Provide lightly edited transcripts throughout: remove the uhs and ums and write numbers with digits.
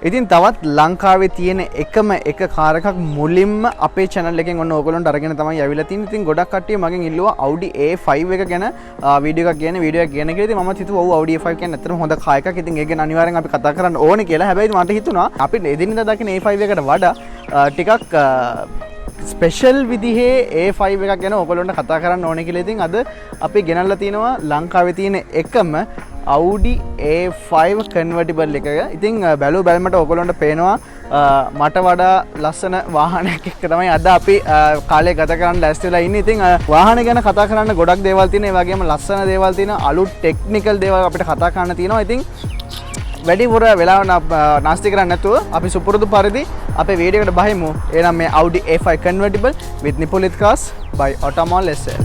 ඉතින් තවත් ලංකාවේ තියෙන එකම එක කාර් එකක් මුලින්ම අපේ channel එකෙන් ඔන්න ඕගොල්ලන්ට අරගෙන තමයි ඇවිල්ලා තියෙන්නේ. ඉතින් ගොඩක් කට්ටිය මගෙන් ඉල්ලුවා Audi A5 එක ගැන වීඩියෝ එකක් ගන්න කියලා. ඉතින් මම හිතුවා ඔව් Audi A5 කියන්නේ ඇත්තටම හොඳ කාර් එකක්. ඉතින් ඒක ගැන අනිවාර්යෙන් අපි කතා කරන්න ඕනේ කියලා. හැබැයි මට හිතුණා අපි එදිනෙදා දකින A5 එකට වඩා ටිකක් ස්පෙෂල් විදිහේ A5 එකක් ගැන ඔයගොල්ලන්ට කතා කරන්න ඕනේ කියලා. ඉතින් අද අපි ගෙනල්ලා තිනවා ලංකාවේ තියෙන එකම Audi A5 convertible එක. ඉතින් බැලුව බැලමට ඔයගොල්ලන්ට පේනවා මට වඩා ලස්සන වාහනයක් එක්ක තමයි අද අපි කාලය ගත කරන්න ලෑස්ති වෙලා ඉන්නේ. ඉතින් වාහන ගැන කතා කරන්න ගොඩක් දේවල් තියෙනවා. ඒ වගේම ලස්සන දේවල් තියෙනවා. අලුත් ටෙක්නිකල් දේවල් අපිට කතා කරන්න තියෙනවා. ඉතින් වැඩිපුර වෙලාව නාස්ති කරන්නේ නැතුව අපි සුපුරුදු පරිදි අපේ වීඩියෝ එකට බහිමු. එහෙනම් මේ Audi A5 convertible with Nipulit Cars by Automall SL.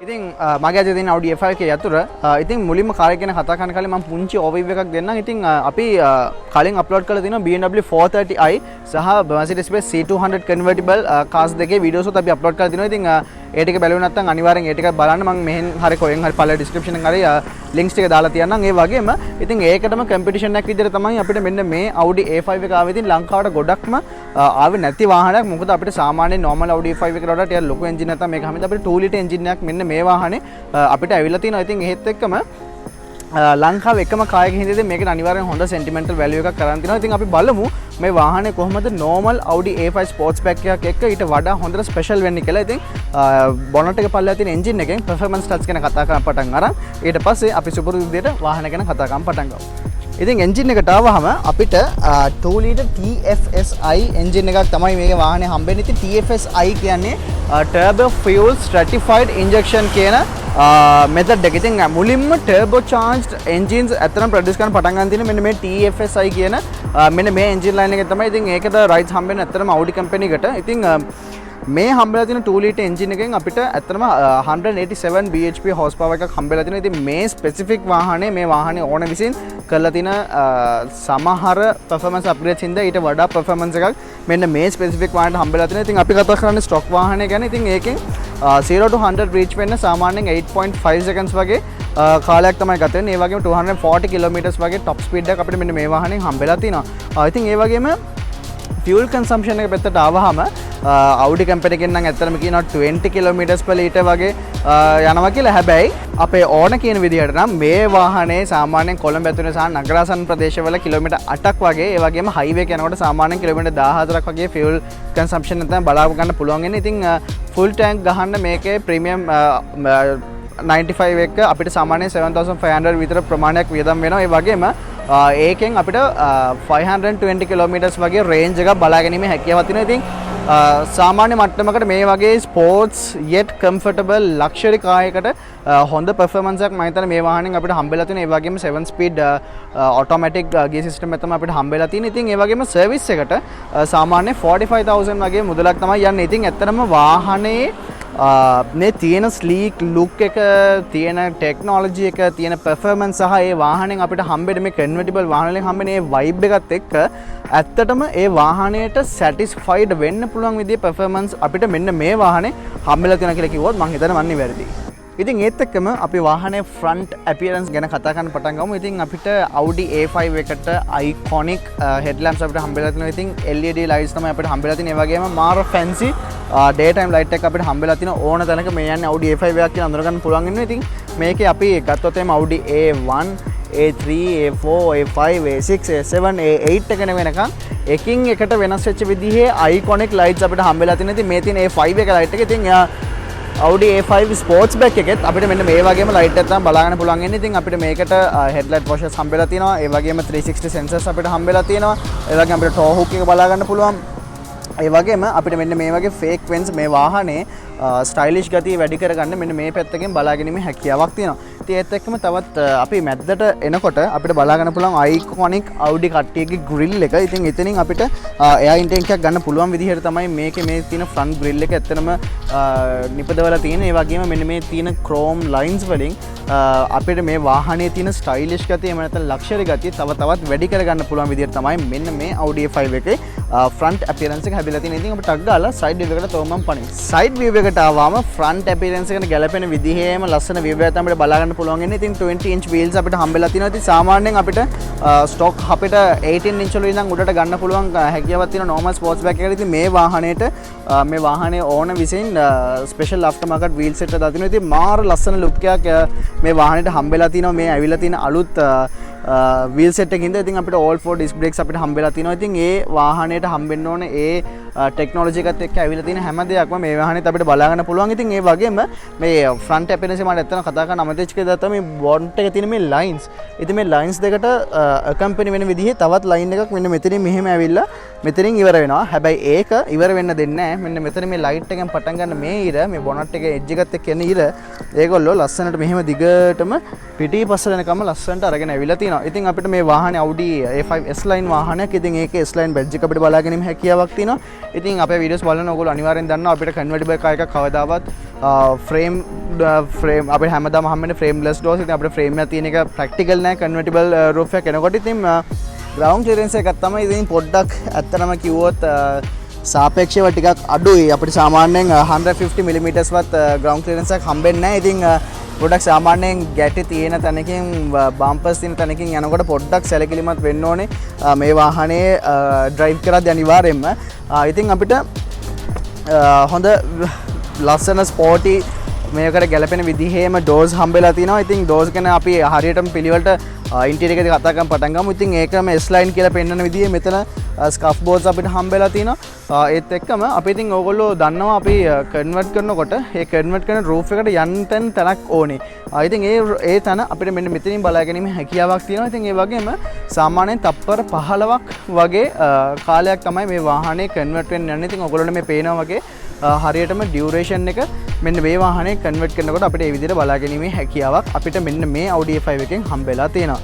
ඉතින් මගේ අද තියෙන Audi A5 එකේ යතුරු ඉතින් මුලින්ම කාර් එක ගැන කතා කරන කලින් මම පුංචි ඕවර්විව් එකක් දෙන්නම්. ඉතින් අපි කලින් අප්ලෝඩ් කරලා තියෙනවා BMW 430i සහ Mercedes-Benz C200 convertible cars දෙකේ වීඩියෝස් උත් අපි අප්ලෝඩ් කරලා තියෙනවා. ඉතින් ඒ ටික බැලුවේ නැත්නම් අනිවාර්යෙන් ඒ ටික බලන්න. මම මෙහෙන් හරි කොහෙන් හරි පළල ඩිස්ක්‍රිප්ෂන් එකෙන් හරි ලින්ක්ස් ටික දාලා තියන්නම්. ඒ වගේම ඉතින් ඒකටම කම්පිටිෂන් එකක් විදිහට තමයි අපිට මෙන්න මේ Audi A5 එක ආවේ. ඉතින් ලංකාවට ගොඩක්ම ආවේ නැති වාහනයක්. මොකද අපිට සාමාන්‍ය normal Audi A5 එකට වඩා ටිකක් ලොකු එන්ජින් එකක් තමයි මේක හැමදාම අපිට 2 liter එන්ජින් එකක් මෙන්න මේ වාහනේ අපිට ඇවිල්ලා තිනවා. ඉතින් එහෙත් එක්කම ලංකාවේ එකම කාර් එකක හින්දා මේකට අනිවාර්යෙන් හොඳ sentimental value එකක් කරන් තිනවා. ඉතින් අපි බලමු මේ වාහනේ කොහොමද normal Audi A5 sports pack එකක් එක්ක ඊට වඩා හොඳට ස්පෙෂල් වෙන්නේ කියලා. ඉතින් bonnet එක පල්ලෙහා තියෙන එන්ජින් එකෙන් performance stats ගැන කතා කරන්න පටන් අරන් ඊට පස්සේ අපි සුපුරුදු විදිහට වාහන ගැන කතා කරන්න පටන් ගමු. ඉතින් එන්ජින් එකට ආවහම අපිට 2 liter TFSI එන්ජින් එකක් තමයි මේකේ වාහනේ හම්බෙන්නේ. ඉතින් TFSI කියන්නේ turbo fuel stratified injection කියන මෙතඩ් එක. ඉතින් මුලින්ම turbo charged engines අතරම ප්‍රොඩියුස් කරන්න පටන් ගන්න තියෙන මෙන්න මේ TFSI කියන මෙන්න මේ එන්ජින් ලයින් එකේ තමයි. ඉතින් ඒකට රයිට්ස් හම්බෙන්නේ අතරම Audi කම්පැනි එකට. ඉතින් මේ හම්බෙලා තියෙන 2 liter engine එකෙන් අපිට ඇත්තටම 187 bhp horsepower එකක් හම්බෙලා තියෙනවා. ඉතින් මේ ස්පෙસિෆික් වාහනේ මේ වාහනේ ඕන විසින් කරලා තියෙන සමහර performance upgrades හින්දා ඊට වඩා performance එකක් මෙන්න මේ ස්පෙસિෆික් වාහනේට හම්බෙලා තියෙනවා. ඉතින් අපි කතා කරන්නේ stock වාහනේ ගැන. ඉතින් ඒකෙන් 0 to 100 reach වෙන්න සාමාන්‍යයෙන් 8.5 seconds වගේ කාලයක් තමයි ගත වෙන්නේ. ඒ වගේම 240 kilometers වගේ top speed එකක් අපිට මෙන්න මේ වාහනේ හම්බෙලා තියෙනවා. ඉතින් ඒ වගේම fuel consumption එක පැත්තට ආවහම Audi කම්පැනි එකෙන් නම් ඇත්තටම කියනවා 20 kilometers per liter වගේ යනවා කියලා. හැබැයි අපේ ඕන කියන විදිහට නම් මේ වාහනේ සාමාන්‍යයෙන් කොළඹ ඇතුළේ සහ නගරාසන්න ප්‍රදේශවල කිලෝමීටර් 8ක් වගේ, ඒ වගේම හයිවේ එක යනකොට සාමාන්‍යයෙන් කිලෝමීටර් 14ක් වගේ fuel consumption එක තමයි බලාපොරොත්තු ගන්න පුළුවන් වෙන්නේ. ඉතින් full tank ගහන්න මේකේ premium 95 එක අපිට සාමාන්‍යයෙන් 7500 විතර ප්‍රමාණයක් වියදම් වෙනවා. ඒ වගේම ඒකෙන් අපිට 520 කිලෝමීටර්ස් වගේ රේන්ජ් එකක් බලා ගැනීමේ හැකියාවක් තියෙනවා. ඉතින් සාමාන්‍ය මට්ටමකට මේ වගේ sports yet comfortable luxury car එකකට හොඳ performance එකක් මම හිතන්නේ මේ වාහනෙන් අපිට හම්බෙලා තියෙනවා. ඒ වගේම 7 speed automatic gear system එක තමයි අපිට හම්බෙලා තියෙන්නේ. ඉතින් ඒ වගේම service එකට සාමාන්‍ය 45000 වගේ මුදලක් තමයි යන්නේ. ඉතින් ඇත්තටම වාහනේ මේ තියෙන ස්ලීක් ලුක් එක, තියෙන ටෙක්නොලොජි එක, තියෙන performance සහ ඒ වාහනෙන් අපිට හම්බෙන්නේ මේ convertible වාහන වලින් හම්බෙන ඒ vibe එකත් එක්ක ඇත්තටම ඒ වාහනයට satisfied වෙන්න පුළුවන් විදිහේ performance අපිට මෙන්න මේ වාහනේ හම්බෙලා තියෙනවා කියලා කිව්වොත් මම හිතන්නේ මන්නේ වැරදි. ඉතින් ඒත් එක්කම අපි වාහනේ front appearance ගැන කතා කරන්න පටන් ගමු. ඉතින් අපිට Audi A5 එකට iconic headlamps අපිට හම්බෙලා තියෙනවා. ඉතින් LED lights තමයි අපිට හම්බෙලා තියෙන්නේ. ඒ වගේම මාර fancy daytime light එකක් අපිට හම්බෙලා තියෙනවා. ඕන තැනක මේ යන්නේ Audi A5 එකක් කියලා අඳුර ගන්න පුළුවන් වෙනවා. ඉතින් මේකේ අපි ගත්තොත් එimhe Audi A1, A3, A4, A5, A6, A7, A8 එකන වෙනකන් එකින් එකට වෙනස් වෙච්ච විදිහේ iconic lights අපිට හම්බෙලා තියෙනවා. ඉතින් මේ තියෙන A5 එක light එක ඉතින් Audi A5 Sportsback එකෙත් අපිට මෙන්න මේ වගේම light එකක් තමයි බලා ගන්න පුළුවන් වෙන්නේ. ඉතින් අපිට මේකට headlight washers හම්බෙලා තියෙනවා. ඒ වගේම 360 sensors අපිට හම්බෙලා තියෙනවා. ඒ වගේම අපිට tow hook එක බලා ගන්න පුළුවන්. ඒ වගේම අපිට මෙන්න මේ වගේ fake vents මේ වාහනේ ස්ටයිලිෂ් ගතිය වැඩි කරගන්න මෙන්න මේ පැත්තකින් බලා ගැනීමේ හැකියාවක් තියෙනවා. ඉතින් ඒත් එක්කම තවත් අපි මැද්දට එනකොට අපිට බලා ගන්න පුළුවන් iconic Audi කට්ටියගේ grill එක. ඉතින් එතනින් අපිට air intake එකක් ගන්න පුළුවන් විදිහට තමයි මේකේ මේ තියෙන front grill එක ඇත්තටම නිපදවලා තියෙන්නේ. ඒ වගේම මෙන්න මේ තියෙන chrome lines වලින් අපිට මේ වාහනේ තියෙන ස්ටයිලිෂ් ගතිය එහෙම නැත්නම් ලක්ෂරි ගතිය තවත් වැඩි කරගන්න පුළුවන් විදිහට තමයි මෙන්න මේ Audi A5 එකේ front appearance එක හැබිලා තියෙන්නේ. ඉතින් අපිට ටක් ගාලා side view එකට තවම පණින්. side view එකට ආවම front appearance එකට ගැලපෙන විදිහේම ලස්සන view එකක් තමයි බලා ගන්න පුළුවන් වෙන්නේ. ඉතින් 20 inch wheels අපිට හම්බෙලා තියෙනවා. ඉතින් සාමාන්‍යයෙන් අපිට stock අපිට 18 inch වල ඉඳන් උඩට ගන්න පුළුවන් හැකියාවක් තියෙන normal sportsback එකකට. ඉතින් මේ වාහනේට මේ වාහනේ ඕන විසින් special aftermarket wheel set එක දාලා තිනවා. ඉතින් මාර ලස්සන look එකක් මේ වාහනේට හම්බෙලා තිනවා. මේ ඇවිල්ලා තියෙන අලුත් wheel set එකකින්ද ඉතින් අපිට all four disc brakes අපිට හම්බෙලා තිනවා. ඉතින් ඒ වාහනේට හම්බෙන්න ඕනේ ඒ ටෙක්නොලොජි එකත් එක්ක ඇවිල්ලා තියෙන හැම දෙයක්ම මේ වාහනේත් අපිට බලා ගන්න පුළුවන්. ඉතින් ඒ වගේම මේ front appearance එක මට ඇත්තටම කතා කරන්න අමතෙච්ච එක තමයි මේ bonnet එකේ තියෙන මේ lines. ඉතින් මේ lines දෙකට accompany වෙන විදිහේ තවත් line එකක් මෙන්න මෙතනින් මෙහෙම ඇවිල්ලා මෙතනින් ඉවර වෙනවා. හැබැයි ඒක ඉවර වෙන්න දෙන්නේ නැහැ. මෙන්න මෙතන මේ light එකෙන් පටන් ගන්න මේ ඉර මේ bonnet එකේ edge එකත් එක්ක එන ඉර ඒගොල්ලෝ ලස්සනට මෙහෙම දිගටම පිටිපස්සට එනකම් ලස්සනට අරගෙන ඇවිල්ලා තියෙනවා. ඉතින් අපිට මේ වාහනේ Audi A5 S-Line වාහනයක්. ඉතින් ඒකේ S-Line badge එක අපිට බලා ගැනීම හැකියාවක් තියෙනවා. ඉතින් අපේ වීඩියෝස් බලන ඕගොල්ලෝ අනිවාර්යෙන් දන්නවා අපිට convertible car එකක් කවදාවත් frame අපිට හැමදාම හම්බෙන්නේ frameless doors. ඉතින් අපිට frame එකක් තියෙන එක practical නෑ convertible roof එකක් එනකොට. ඉතින් ground clearance එකක් තමයි ඉතින් පොඩ්ඩක් ඇත්තටම කිව්වොත් සාපේක්ෂව ටිකක් අඩුයි. අපිට සාමාන්‍යයෙන් 150 mm වත් ground clearance එකක් හම්බෙන්නේ නැහැ. ඉතින් පොඩ්ඩක් සාමාන්‍යයෙන් ගැටි තියෙන තැනකින් බම්පර්ස් තියෙන තැනකින් යනකොට පොඩ්ඩක් සැලකිලිමත් වෙන්න ඕනේ මේ වාහනේ drive කරද්දී අනිවාර්යයෙන්ම. ඉතින් අපිට හොඳ ලස්සන ස්පෝර්ටි මේකට ගැලපෙන විදිහේම doors හම්බෙලා තිනවා. ඉතින් doors ගැන අපි හරියටම පිළිවෙලට ඉන්ටීරියර් එකේ කතා කරන් පටන් ගමු. ඉතින් ඒකම S-Line කියලා පෙන්වන විදිහේ මෙතන ස්කෆ් බෝඩ්ස් අපිට හම්බෙලා තිනවා. ඒත් එක්කම අපි ඉතින් ඕගොල්ලෝ දන්නවා අපි කන්වර්ට් කරනකොට ඒ කන්වර්ට් කරන රූෆ් එකට යන්න තැනක් ඕනේ. ඉතින් ඒ තැන අපිට මෙන්න මෙතනින් බලා ගැනීම හැකියාවක් තියෙනවා. ඉතින් ඒ වගේම සාමාන්‍යයෙන් තප්පර 15ක් වගේ කාලයක් තමයි මේ වාහනේ කන්වර්ට් වෙන්න යන්නේ. ඉතින් ඕගොල්ලෝ මේ පේනවා වගේ හරියටම ඩියුරේෂන් එක මෙන්න මේ වාහනේ කන්වර්ට් කරනකොට අපිට මේ විදිහට බලා ගැනීමේ හැකියාවක් අපිට මෙන්න මේ Audi A5 එකෙන් හම්බෙලා තියෙනවා.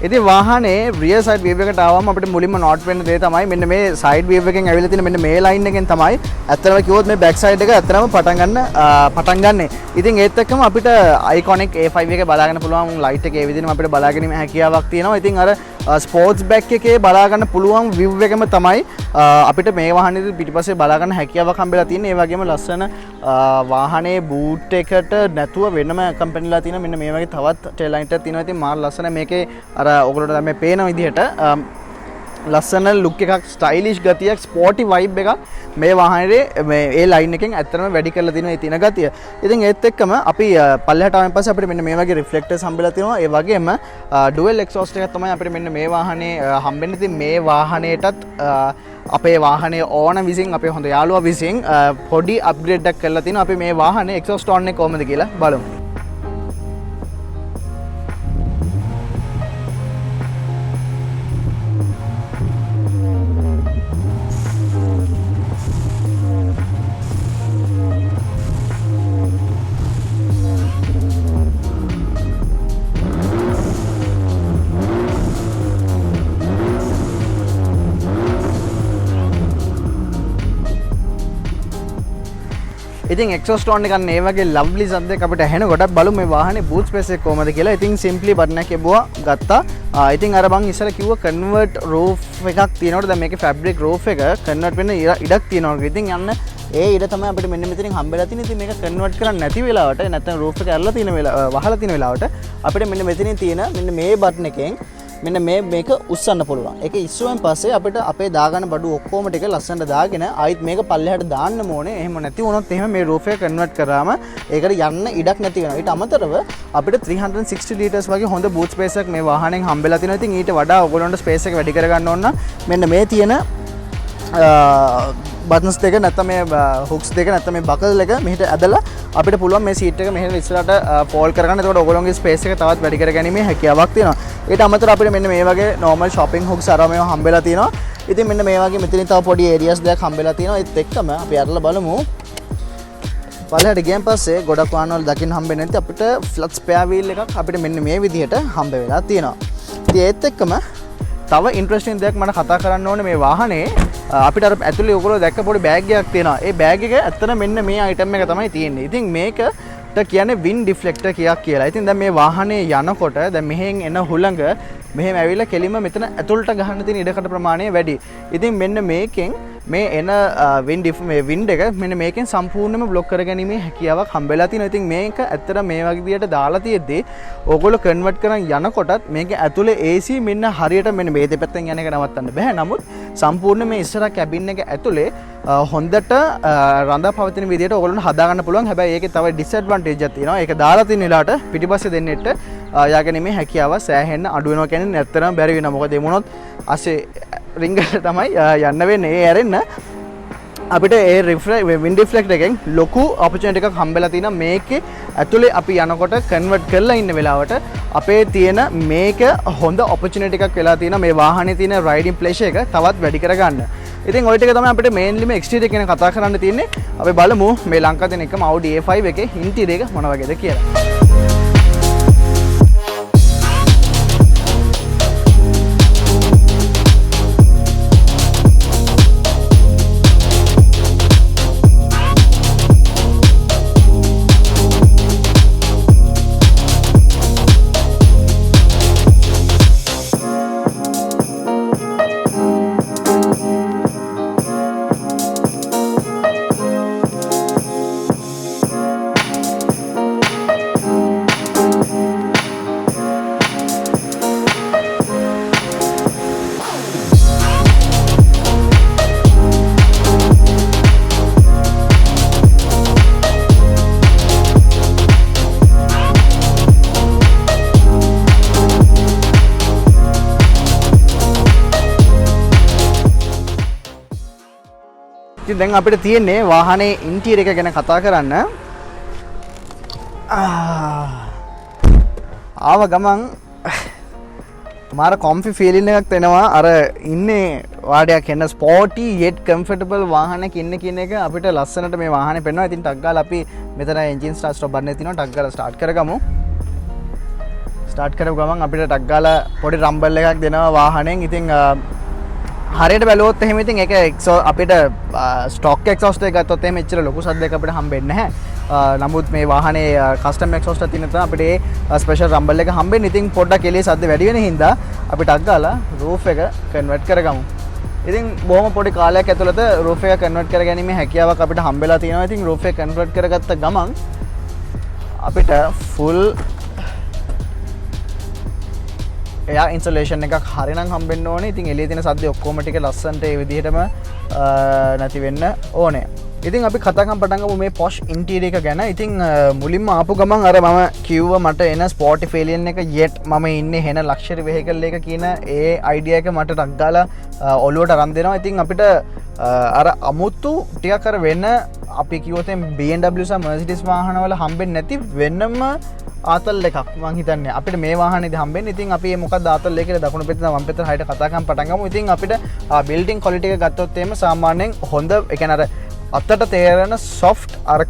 ඉතින් වාහනේ rear side view එකට ආවම අපිට මුලින්ම note වෙන්න දේ තමයි මෙන්න මේ side view එකෙන් ඇවිල්ලා තියෙන මෙන්න මේ line එකෙන් තමයි ඇත්තටම කිව්වොත් මේ back side එක ඇත්තටම පටන් ගන්න. ඉතින් ඒත් එක්කම අපිට iconic A5 එකේ බලා ගන්න පුළුවන් light එක ඒ විදිහටම අපිට බලා ගැනීම හැකියාවක් තියෙනවා. ඉතින් අර sports back එකේ බලා ගන්න පුළුවන් view එකම තමයි අපිට මේ වාහනේ පිටිපස්සේ බලා ගන්න හැකියාවක් හම්බෙලා තියෙන්නේ. ඒ වගේම ලස්සන වාහනේ boot එකට නැතුව වෙනම කම්පැනිලා තියෙන මෙන්න මේ වගේ තවත් tail light එකක් තියෙනවා. ඉතින් මාර ලස්සන මේකේ අර ඔයගොල්ලෝට මේ පේන විදිහට ලස්සන ලුක් එකක් ස්ටයිලිෂ් ගතියක් ස්පෝටි වයිබ් එකක් මේ වාහනේ මේ ඒ ලයින් එකෙන් ඇත්තටම වැඩි කරලා තියෙනවා ඒ තියෙන ගතිය. ඉතින් ඒත් එක්කම අපි පල්ලෙහාට ආවන් පස්සේ අපිට මෙන්න මේ වගේ රිෆ්ලෙක්ටර්ස් හම්බෙලා තියෙනවා. ඒ වගේම ඩුවල් එක්සෝස්ට් එකක් තමයි අපිට මෙන්න මේ වාහනේ හම්බෙන්නේ. ඉතින් මේ වාහනේටත් අපේ වාහනේ ඕන විසින් අපේ හොඳ යාළුවා විසින් පොඩි අප්ග්‍රේඩ් එකක් කරලා තිනවා. අපි මේ වාහනේ එක්සෝස්ට් ඕන් එක කොහොමද කියලා බලමු. ඉතින් එක්සෝස්ට් ඕන් එකක් මේ වගේ ලව්ලි සද්දයක් අපිට ඇහෙන කොටත් බලමු මේ වාහනේ බූට් ස්පේස් එක කොහමද කියලා. ඉතින් සිම්ප්ලි බටන් එක එබුවා ගත්තා. ඉතින් අර මං ඉස්සර කිව්ව කන්වර්ට් රූෆ් එකක් තියෙනකොට දැන් මේකේ ෆැබ්‍රික් රූෆ් එක කන්වර්ට් වෙන්න ඉඩක් තියෙනවා. ඉතින් යන්න ඒ ඉඩ තමයි අපිට මෙන්න මෙතනින් හම්බෙලා තියෙන්නේ. ඉතින් මේක කන්වර්ට් කරන්න නැති වෙලාවට නැත්නම් රූෆ් එක ඇරලා තියෙන වෙලාව වහලා තියෙන වෙලාවට අපිට මෙන්න මෙතනින් තියෙන මෙන්න මේ බටන් එකෙන් මෙන්න මේක උස්සන්න පුළුවන්. ඒක ඉස්සුවෙන් පස්සේ අපිට අපේ දාගන්න බඩු ඔක්කොම ටික ලස්සනට දාගෙන ආයිත් මේක පල්ලෙහාට දාන්න ඕනේ. එහෙම නැති වුණොත් එහෙම මේ රූෆ් එක කන්වර්ට් කරාම ඒකට යන්න ඉඩක් නැති වෙනවා. ඊට අමතරව අපිට 360 ලීටර්ස් වගේ හොඳ බූට් ස්පේස් එකක් මේ වාහනයෙන් හම්බෙලා තිනවා. ඉතින් ඊට වඩා ඔයගොල්ලන්ට ස්පේස් එක වැඩි කරගන්න ඕන නම් මෙන්න මේ තියෙන බටන්ස් දෙක නැත්නම් මේ හුක්ස් දෙක නැත්නම් මේ බකල් එක මෙහෙට ඇදලා අපිට පුළුවන් මේ සීට් එක මෙහෙට ඉස්සරහට ෆෝල්ඩ් කරගන්න. එතකොට ඔයගොල්ලෝගේ ස්පේස් එක තවත් වැඩි කරගැනීමේ හැකියාවක් තියෙනවා. ඊට අමතරව අපිට මෙන්න මේ වගේ normal shopping hooks අරව මේවා හම්බෙලා තියෙනවා. ඉතින් මෙන්න මේ වගේ මෙතනින් තව පොඩි areas දෙකක් හම්බෙලා තියෙනවා. ඒත් එක්කම අපි අරලා බලමු. පල්ලෙහාට ගියන් පස්සේ ගොඩක් වාහන වල දකින්න හම්බෙන්නේ නැති අපිට flat spare wheel එකක් අපිට මෙන්න මේ විදිහට හම්බ වෙලා තියෙනවා. ඉතින් ඒත් එක්කම තව ඉන්ට්‍රස්ටිං දෙයක් මම කතා කරන්න ඕනේ මේ වාහනේ අපිට අර ඇතුලේ ඔයගොල්ලෝ දැක්ක පොඩි බෑග් එකක් තියෙනවා. ඒ බෑග් එක ඇත්තට මෙන්න මේ අයිටම් එක තමයි තියෙන්නේ. ඉතින් මේකට කියන්නේ වින් ඩිෆ්ලෙක්ටර් කියක් කියලා. ඉතින් දැන් මේ වාහනේ යනකොට දැන් මෙහෙන් එන හුළඟ මෙහෙම ඇවිල්ලා කෙලින්ම මෙතන ඇතුළට ගහන්න තියෙන ඉඩකඩ ප්‍රමාණය වැඩි. ඉතින් මෙන්න මේකෙන් මේ එන වින්ඩ් එක මෙන්න මේකෙන් සම්පූර්ණයෙන්ම බ්ලොක් කරගැනීමේ හැකියාවක් හම්බෙලා තියෙනවා. ඉතින් මේක ඇත්තට මේ වගේ විදියට දාලා තියෙද්දී ඕගොල්ලෝ කන්වර්ට් කරන් යනකොටත් මේක ඇතුලේ AC මෙන්න හරියට මෙන්න මේ දෙපැත්තෙන් යන එක නවත්තන්න බෑ. නමුත් සම්පූර්ණ මේ ඉස්සරහ කැබින් එක ඇතුලේ හොඳට රඳා පවතින විදියට ඕගොල්ලන්ට හදා ගන්න පුළුවන්. හැබැයි ඒකේ තව ඩිස්ඇඩ්වාන්ටේජ් එකක් තියෙනවා. ඒක දාලා තියෙන වෙලාවට පිටිපස්සේ දෙන්නෙට යාගැනීමේ හැකියාව සෑහෙන්න අඩු වෙනවා කියන්නේ නැත්තරම බැරි වෙනවා. මොකද ඒ මොනොත් ASCII රින්ගට තමයි යන්න වෙන්නේ. ඒ ඇරෙන්න අපිට ඒ වින්ඩ් රිෆ්ලෙක්ටර් එකෙන් ලොකු ඔපචුනිටි එකක් හම්බෙලා තිනවා. මේකේ ඇතුලේ අපි යනකොට කන්වර්ට් කරලා ඉන්න වෙලාවට අපේ තියෙන මේක හොඳ ඔපචුනිටි එකක් වෙලා තියෙනවා. මේ වාහනේ තියෙන රයිඩින් ප්ලෙෂර් එක තවත් වැඩි කරගන්න. ඉතින් ওই ටික තමයි අපිට මේන්ලිම එක්ස්ටීරියර් එක ගැන කතා කරන්න තියෙන්නේ. අපි බලමු මේ ලංකාවේ තියෙන එකම Audi A5 එකේ ඉන්ටීරියර් එක මොන වගේද කියලා. දැන් අපිට තියෙන්නේ වාහනේ ඉන්ටීරියර් එක ගැන කතා කරන්න. ආව ගමන් මාර කොම්ෆි ෆීලින් එකක් තෙනවා. අර ඉන්නේ වාඩයක් එන්න ස්පෝටි yet comfortable වාහනයක ඉන්න කියන එක අපිට ලස්සනට මේ වාහනේ පෙන්වනවා. ඉතින් ටක් ගාලා අපි මෙතන එන්ජින් ස්ටාර්ට් ස්ටොප් බටන් එක තියෙනවා. ටක් ගාලා ස්ටාර්ට් කරගමු. ස්ටාර්ට් කරපු ගමන් අපිට ටක් ගාලා පොඩි රම්බල් එකක් දෙනවා වාහනෙන්. ඉතින් හරියට බැලුවොත් එහෙම ඉතින් ඒක අපිට ස්ටොක් එක්සෝස්ට් එක ගත්තොත් එහෙම එච්චර ලොකු සද්දයක් අපිට හම්බෙන්නේ නැහැ. නමුත් මේ වාහනේ කස්ටම් එක්සෝස්ට් එකක් තියෙන නිසා අපිට ඒ ස්පෙෂල් රම්බල් එක හම්බෙන්නේ. ඉතින් පොඩ්ඩක් එළියේ සද්ද වැඩි වෙන හින්දා අපි ටක් ගාලා රූෆ් එක කන්වර්ට් කරගමු. ඉතින් බොහොම පොඩි කාලයක් ඇතුළත රූෆ් එක කන්වර්ට් කරගැනීමේ හැකියාවක් අපිට හම්බෙලා තියෙනවා. ඉතින් රූෆ් එක කන්වර්ට් කරගත්ත ගමන් අපිට ෆුල් එයා ඉන්ස්ටලේෂන් එකක් හරිනම් හම්බෙන්න ඕනේ. ඉතින් එළියේ තියෙන සද්ද ඔක්කොම ටික ලස්සනට ඒ විදිහටම නැති වෙන්න ඕනේ. ඉතින් අපි කතාකම් පටන් ගමු මේ පොෂ් ඉන්ටීරියර් එක ගැන. ඉතින් මුලින්ම ආපු ගමන් අර මම කිව්ව මට එන ස්පෝටිෆ් එලියන් එක යෙට් මම ඉන්නේ හෙන ලක්ෂරි වෙහිකල් එක කියන ඒ අයිඩියා එක මට ටක් ගාලා ඔලුවට අරන් දෙනවා. ඉතින් අපිට අර අමුතු ටිකක් අර වෙන අපි කිව්වොත් BMW සහ Mercedes වාහනවල හම්බෙන්නේ නැති වෙනම ආතල් එකක් මං හිතන්නේ අපිට මේ වාහනේදී හම්බෙන්නේ. ඉතින් අපි මොකක්ද ආතල් එක කියලා දකුණු පැත්තේ වම් පැත්තට හරියට කතාකම් පටන් ගමු. ඉතින් අපිට බිල්ඩින් ක්වොලිටි එක ගත්තොත් එහෙම සාමාන්‍යයෙන් හොඳ ඒ කියන්නේ අර අතට තේරෙන සොෆ්ට් අර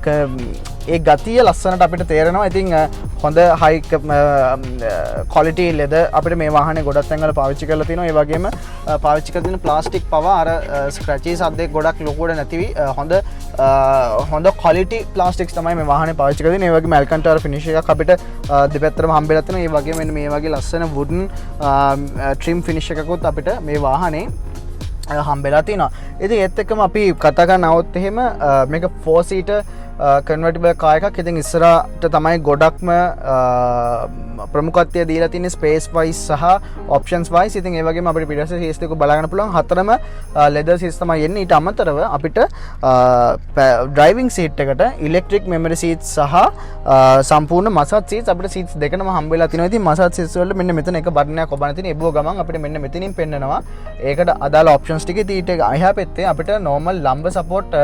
ඒ ගතිය ලස්සනට අපිට තේරෙනවා. ඉතින් හොඳ හයි ක්වොලිටි ලෙද අපිට මේ වාහනේ ගොඩක් තැන්වල පාවිච්චි කරලා තිනවා. ඒ වගේම පාවිච්චි කරන ප්ලාස්ටික් පවා අර ස්ක්‍රැචස් අද්දේ ගොඩක් ලොකුවට නැතිවි හොඳ ක්වොලිටි ප්ලාස්ටික්ස් තමයි මේ වාහනේ පාවිච්චි කරලා තියෙන්නේ. ඒ වගේම ඇල්කන්ටාරා ෆිනිෂ් එකක් අපිට දෙපැත්තටම හම්බෙලා තියෙනවා. ඒ වගේම මෙන්න මේ වගේ ලස්සන වුඩන් ට්‍රිම් ෆිනිෂ් එකකුත් අපිට මේ වාහනේ හම්බෙලා තිනවා. ඉතින් ඒත් එක්කම අපි කතා කරන්න આવොත් එහෙම මේක 4 seater කන්වර්ටිබල් කාර් එකක්. ඉතින් ඉස්සරහට තමයි ගොඩක්ම ප්‍රමුඛත්වය දීලා තියෙන්නේ ස්පේස් වයිස් සහ ඔප්ෂන්ස් වයිස්. ඉතින් ඒ වගේම අපිට පිටස්සේ සීට්ස් දෙක බලන්න පුළුවන්. හතරම ලෙදර් සීට්ස් තමයි එන්නේ. ඊට අමතරව අපිට ඩ්‍රයිවිං සීට් එකට ඉලෙක්ට්‍රික් මෙමරි සීට්ස් සහ සම්පූර්ණ මසාජ් සීට්ස් අපිට සීට්ස් දෙකම හම්බෙලා තිනවා. ඉතින් මසාජ් සීට්ස් වල මෙන්න මෙතන එක බටනයක් ඔබන තියෙන. එබුව ගමන් අපිට මෙන්න මෙතනින් පෙන්නනවා ඒකට අදාළ ඔප්ෂන්ස් ටික. ඊට එහා පැත්තේ අපිට නෝමල් ලම්බ සපෝට්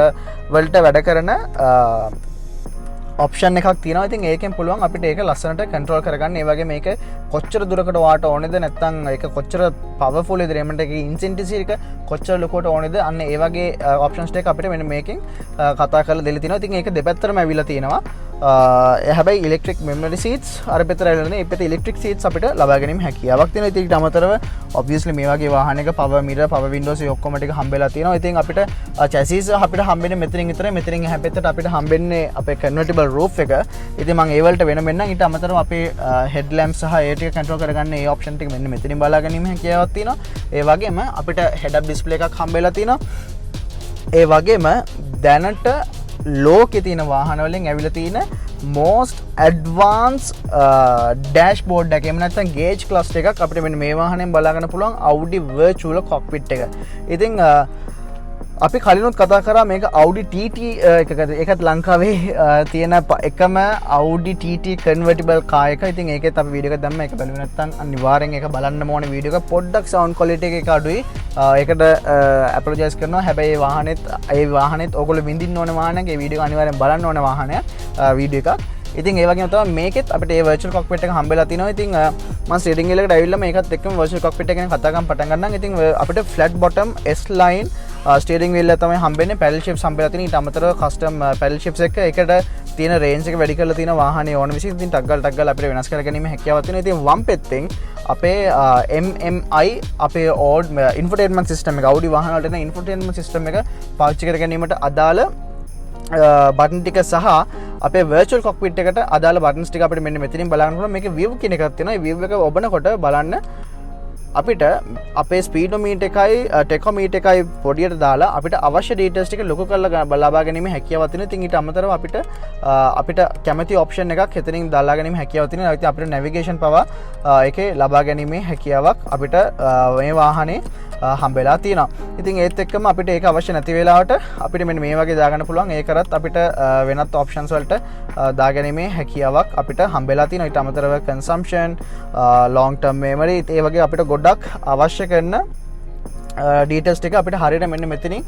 වලට වැඩ කරන ඔප්ෂන් එකක් තියෙනවා. ඉතින් ඒකෙන් පුළුවන් අපිට ඒක ලස්සනට කන්ට්‍රෝල් කරගන්න. ඒ වගේ මේක කොච්චර දුරකට වාට ඕනේද නැත්නම් ඒක කොච්චර පවර්ෆුල් ඉද රේමන්ට් එකේ ඉන්ටෙන්සිටි එක කොච්චර ලොකුවට ඕනේද අන්න ඒ වගේ ඔප්ෂන්ස් ටික අපිට මෙන්න මේකෙන් කතා කරලා දෙලා තිනවා. ඉතින් ඒක දෙපැත්තටම ඇවිල්ලා තියෙනවා. හැබැයි ඉලෙක්ට්‍රික් මෙමරි සීට්ස් අර පැත්තට ඇවිල්ලා නැහැ. මේ පැත්තේ ඉලෙක්ට්‍රික් සීට්ස් අපිට ලබා ගැනීම හැකියාවක් තියෙනවා. ඉතින් ඊට අමතරව ඔබ්වියස්ලි මේ වගේ වාහනයක පවර් මිරර් පවර් වින්ඩෝස් ඒ ඔක්කොම ටික හම්බෙලා තියෙනවා. ඉතින් අපිට චැසිස් අපිට හම්බෙන්නේ මෙතනින් විතරයි. මෙතනින් එහා පැත්තට අපිට හම්බෙන්නේ අපේ කන්වර්ටිබල් රූෆ් එක. ඉතින් මම ඒ වලට වෙන මෙන්නම් ඊට අමතරව අපේ හෙඩ් ලැම්ප් සහ ඒ ටික කන්ට්‍රෝල් කරගන්න ඒ ඔප්ෂන් ටික මෙන්න මෙතනින් බලා ගැනීම හැකියාවක් තියෙනවා. ඒ වගේම අපිට හෙඩ් අප් ඩිස්ප්ලේ එකක් හම්බෙලා තියෙනවා. ඒ වගේම දැනට ලෝකේ තියෙන වාහන වලින් ඇවිල්ලා තියෙන most advanced dashboard එක එහෙම නැත්නම් gauge cluster එකක් අපිට මෙන්න මේ වාහනයෙන් බලා ගන්න පුළුවන් Audi virtual cockpit එක. ඉතින් අපි කලිනුත් කතා කරා මේක Audi TT එකත් ලංකාවේ තියෙන එකම Audi TT convertible car එක. ඉතින් ඒකෙත් අපි වීඩියෝ එකක් දැම්මා. ඒක බලුවේ නැත්නම් අනිවාර්යෙන් ඒක බලන්න ඕනේ. වීඩියෝ එක පොඩ්ඩක් sound quality එක අඩුයි. ඒකට apologize කරනවා. හැබැයි ඒ වාහනේත් ඕගොල්ලෝ විඳින්න ඕන වාහනයක්. ඒ වීඩියෝ එක අනිවාර්යෙන් බලන්න ඕන වාහනයක් වීඩියෝ එකක්. ඉතින් ඒ වගේම තමයි මේකෙත් අපිට ඒ virtual cockpit එක හම්බෙලා තිනවා. ඉතින් මම ස්ටීරින්ග් වීල් එකට ඇවිල්ලා මේකත් එක්කම virtual cockpit එක ගැන කතා කරන් පටන් ගන්නම්. ඉතින් අපිට flat bottom S line steering wheel එක තමයි හම්බෙන්නේ. පැඩල් ෂිෆ්ට්ස් හම්බෙලා තියෙන. ඊට අමතරව කස්ටම් පැඩල් ෂිෆ්ට්ස් එක ඒකට තියෙන රේන්ජ් එක වැඩි කරලා තියෙන වාහනේ ඕන විදිහට ඉතින් ටක් ගාලා අපිට වෙනස් කරගැනීමේ හැකියාවක් තියෙනවා. ඉතින් වම් පැත්තෙන් අපේ MMI අපේ ඕඩ් ඉන්ෆෝටේන්මන්ට් සිස්ටම් එක Audi වාහන වලට එන ඉන්ෆෝටේන්මන්ට් සිස්ටම් එක පාවිච්චි කර ගැනීමට අදාළ බටන් ටික සහ අපේ virtual cockpit එකට අදාළ buttons ටික අපිට මෙන්න මෙතනින් බලන්න පුළුවන්. මේකේ view කියන එකක් තියෙනවා. මේ view එක ඔබනකොට බලන්න අපිට අපේ ස්පීඩෝමීටර් එකයි ටෙකෝමීටර් එකයි පොඩියට දාලා අපිට අවශ්‍ය ඩීටේල්ස් ටික ලොකු කරලා ලබා ගැනීම හැකියාවක් තියෙනවා. ඉතින් ඊට අමතරව අපිට කැමති ඔප්ෂන් එකක් එතනින් දාලා ගැනීම හැකියාවක් තියෙනවා. ඉතින් අපිට නැවිගේෂන් පවා ඒකේ ලබා ගැනීමේ හැකියාවක් අපිට මේ වාහනේ හම්බෙලා තියෙනවා. ඉතින් ඒත් එක්කම අපිට ඒක අවශ්‍ය නැති වෙලාවට අපිට මෙන්න මේ වගේ දාගන්න පුළුවන්. ඒ කරත් අපිට වෙනත් ඔප්ෂන්ස් වලට දාගැනීමේ හැකියාවක් අපිට හම්බෙලා තියෙනවා. ඊට අමතරව consumption long term memory ඒ වගේ අපිට ගොඩක් අවශ්‍ය කරන ඩීටේල්ස් ටික අපිට හරියට මෙන්න මෙතනින්